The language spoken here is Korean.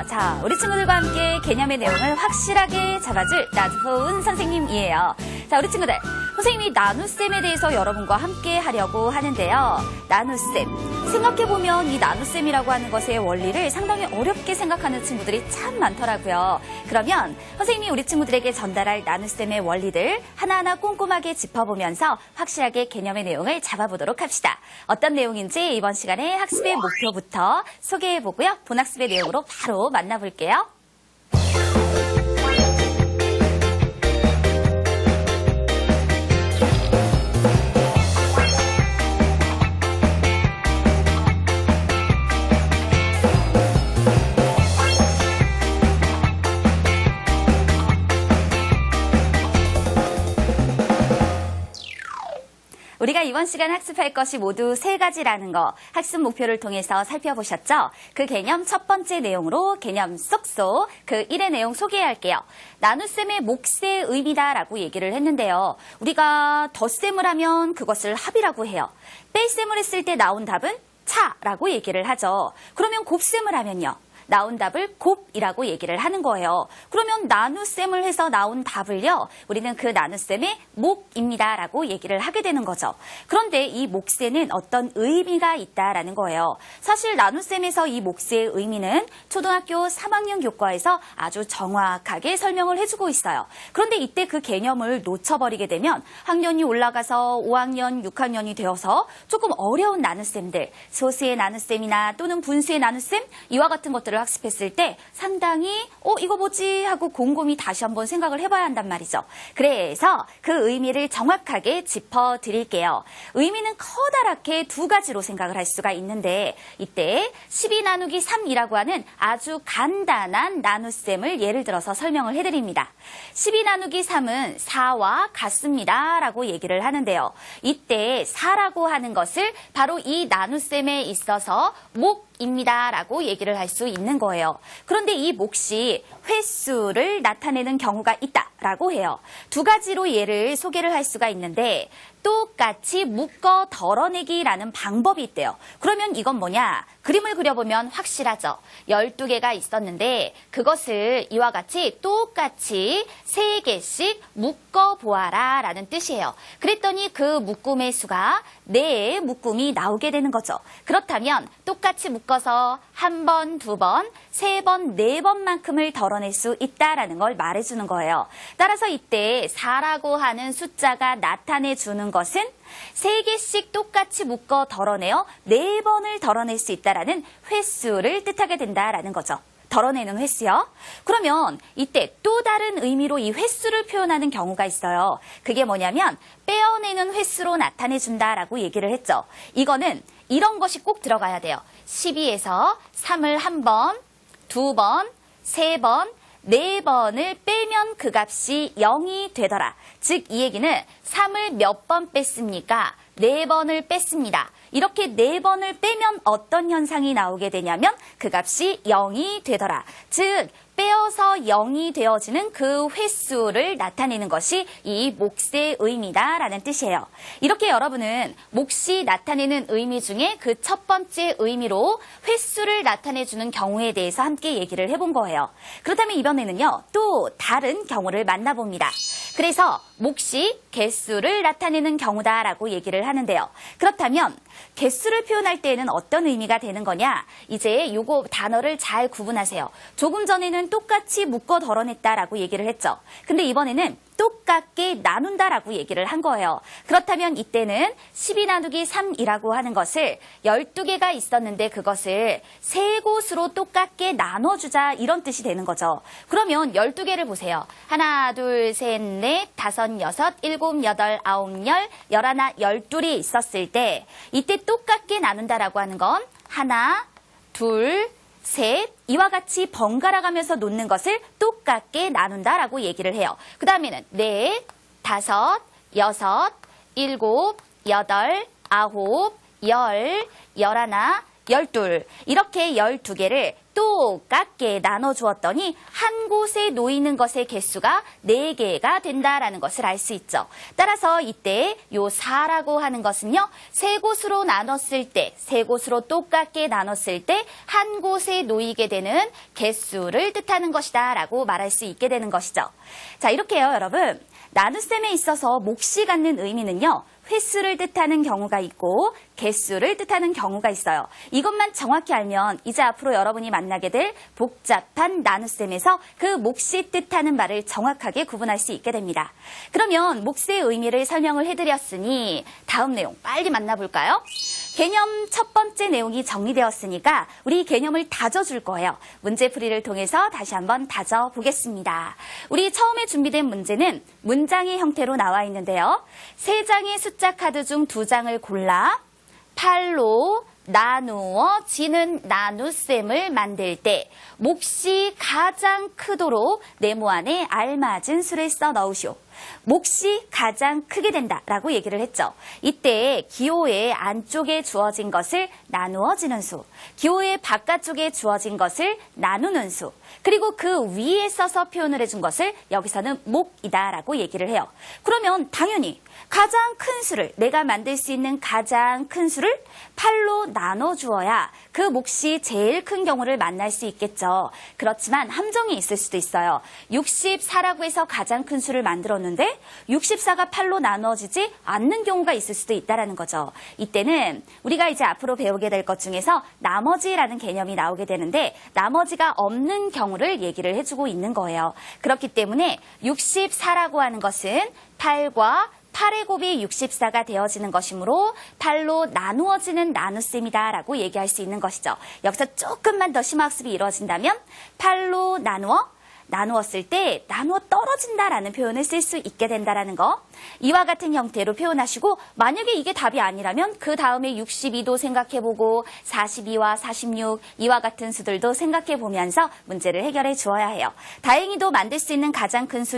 자, 우리 친구들과 함께 개념의 내용을 확실하게 잡아줄 나주호은 선생님이에요. 자, 우리 친구들, 선생님이 나눗셈에 대해서 여러분과 함께 하려고 하는데요. 나눗셈. 생각해보면 이 나눗셈이라고 하는 것의 원리를 상당히 어렵게 생각하는 친구들이 참 많더라고요. 그러면 선생님이 우리 친구들에게 전달할 나눗셈의 원리들 하나하나 꼼꼼하게 짚어보면서 확실하게 개념의 내용을 잡아보도록 합시다. 어떤 내용인지 이번 시간에 학습의 목표부터 소개해보고요. 본학습의 내용으로 바로 만나볼게요. 우리가 이번 시간 학습할 것이 모두 3가지라는 거 학습 목표를 통해서 살펴보셨죠? 그 개념 첫 번째 내용으로 개념 쏙쏙 그 1의 내용 소개할게요. 나눗셈의 몫의 의미다라고 얘기를 했는데요. 우리가 덧셈을 하면 그것을 합이라고 해요. 뺄셈을 했을 때 나온 답은 차라고 얘기를 하죠. 그러면 곱셈을 하면요. 나온 답을 곱이라고 얘기를 하는 거예요. 그러면 나눗셈을 해서 나온 답을요. 우리는 그 나눗셈의 몫입니다라고 얘기를 하게 되는 거죠. 그런데 이 몫에는 어떤 의미가 있다라는 거예요. 사실 나눗셈에서 이 몫의 의미는 초등학교 3학년 교과에서 아주 정확하게 설명을 해주고 있어요. 그런데 이때 그 개념을 놓쳐버리게 되면 학년이 올라가서 5학년, 6학년이 되어서 조금 어려운 나눗셈들, 소수의 나눗셈이나 또는 분수의 나눗셈 이와 같은 것들을 학습했을 때 상당히 이거 뭐지 하고 곰곰이 다시 한번 생각을 해봐야 한단 말이죠. 그래서 그 의미를 정확하게 짚어드릴게요. 의미는 커다랗게 2가지로 생각을 할 수가 있는데 이때 12 나누기 3이라고 하는 아주 간단한 나눗셈을 예를 들어서 설명을 해드립니다. 12 나누기 3은 4와 같습니다 라고 얘기를 하는데요. 이때 4라고 하는 것을 바로 이 나눗셈에 있어서 입니다 라고 얘기를 할 수 있는 거예요. 그런데 이 몫이 횟수를 나타내는 경우가 있다라고 해요. 2가지로 얘를 소개를 할 수가 있는데 똑같이 묶어 덜어내기라는 방법이 있대요. 그러면 이건 뭐냐? 그림을 그려보면 확실하죠. 12개가 있었는데 그것을 이와 같이 똑같이 3개씩 묶어보아라 라는 뜻이에요. 그랬더니 그 묶음의 수가 4의 묶음이 나오게 되는 거죠. 그렇다면 똑같이 묶어서 1번, 2번, 3번, 4번만큼을 덜어낼 수 있다라는 걸 말해주는 거예요. 따라서 이때 4라고 하는 숫자가 나타내주는 것은 3개씩 똑같이 묶어 덜어내어 4번을 덜어낼 수 있다라는 횟수를 뜻하게 된다라는 거죠. 덜어내는 횟수요. 그러면 이때 또 다른 의미로 이 횟수를 표현하는 경우가 있어요. 그게 뭐냐면 빼어내는 횟수로 나타내준다라고 얘기를 했죠. 이거는 이런 것이 꼭 들어가야 돼요. 12에서 3을 1번, 2번, 3번, 4번을 빼면 그 값이 0이 되더라. 즉 이 얘기는 3을 몇 번 뺐습니까? 4번을 뺐습니다. 이렇게 4번을 빼면 어떤 현상이 나오게 되냐면 그 값이 0이 되더라. 즉 빼어서 0이 되어지는 그 횟수를 나타내는 것이 이 몫의 의미다라는 뜻이에요. 이렇게 여러분은 몫이 나타내는 의미 중에 그 첫 번째 의미로 횟수를 나타내주는 경우에 대해서 함께 얘기를 해본 거예요. 그렇다면 이번에는요. 또 다른 경우를 만나봅니다. 그래서 몫이 개수를 나타내는 경우다라고 얘기를 하는데요. 그렇다면 개수를 표현할 때에는 어떤 의미가 되는 거냐? 이제 요거 단어를 잘 구분하세요. 조금 전에는 똑같이 묶어 덜어냈다라고 얘기를 했죠. 근데 이번에는 똑같게 나눈다라고 얘기를 한 거예요. 그렇다면 이때는 12 나누기 3이라고 하는 것을 12개가 있었는데 그것을 3곳으로 똑같게 나눠주자 이런 뜻이 되는 거죠. 그러면 12개를 보세요. 하나, 둘, 셋, 넷, 다섯, 여섯, 일곱, 여덟, 아홉, 열, 열하나, 12이 있었을 때 이때 똑같게 나눈다라고 하는 건 하나, 둘, 셋, 이와 같이 번갈아 가면서 놓는 것을 똑같게 나눈다라고 얘기를 해요. 그 다음에는 넷, 다섯, 여섯, 일곱, 여덟, 아홉, 열, 열하나, 12 이렇게 12개를 똑같게 나눠주었더니 한 곳에 놓이는 것의 개수가 4개가 된다라는 것을 알 수 있죠. 따라서 이때 요 4라고 하는 것은요. 3곳으로 나눴을 때, 3곳으로 똑같게 나눴을 때 한 곳에 놓이게 되는 개수를 뜻하는 것이다 라고 말할 수 있게 되는 것이죠. 자, 이렇게요, 여러분. 나눗셈에 있어서 몫이 갖는 의미는요. 횟수를 뜻하는 경우가 있고 개수를 뜻하는 경우가 있어요. 이것만 정확히 알면 이제 앞으로 여러분이 만나게 될 복잡한 나눗셈에서 그 몫이 뜻하는 말을 정확하게 구분할 수 있게 됩니다. 그러면 몫의 의미를 설명을 해드렸으니 다음 내용 빨리 만나볼까요? 개념 첫 번째 내용이 정리되었으니까 우리 개념을 다져줄 거예요. 문제풀이를 통해서 다시 한번 다져보겠습니다. 우리 처음에 준비된 문제는 문장의 형태로 나와 있는데요. 3장의 숫자 카드 중 2장을 골라 8로 나누어지는 나눗셈을 만들 때 몫이 가장 크도록 네모 안에 알맞은 수를 써 넣으시오. 몫이 가장 크게 된다라고 얘기를 했죠. 이때 기호의 안쪽에 주어진 것을 나누어지는 수, 기호의 바깥쪽에 주어진 것을 나누는 수, 그리고 그 위에 써서 표현을 해준 것을 여기서는 몫이다라고 얘기를 해요. 그러면 당연히 가장 큰 수를, 내가 만들 수 있는 가장 큰 수를 8로 나눠주어야 그 몫이 제일 큰 경우를 만날 수 있겠죠. 그렇지만 함정이 있을 수도 있어요. 64라고 해서 가장 큰 수를 만들었는데 64가 8로 나눠지지 않는 경우가 있을 수도 있다는 거죠. 이때는 우리가 이제 앞으로 배우게 될 것 중에서 나머지라는 개념이 나오게 되는데 나머지가 없는 경우를 얘기를 해주고 있는 거예요. 그렇기 때문에 64라고 하는 것은 8과 8의 곱이 64가 되어지는 것이므로 8로 나누어지는 나눗셈이다 라고 얘기할 수 있는 것이죠. 여기서 조금만 더 심화학습이 이루어진다면 8로 나누었을 때 나누어 떨어진다라는 표현을 쓸 수 있게 된다는 거. 이와 같은 형태로 표현하시고 만약에 이게 답이 아니라면 그 다음에 62도 생각해보고 42와 46 이와 같은 수들도 생각해보면서 문제를 해결해 주어야 해요. 다행히도 만들 수 있는 가장 큰 수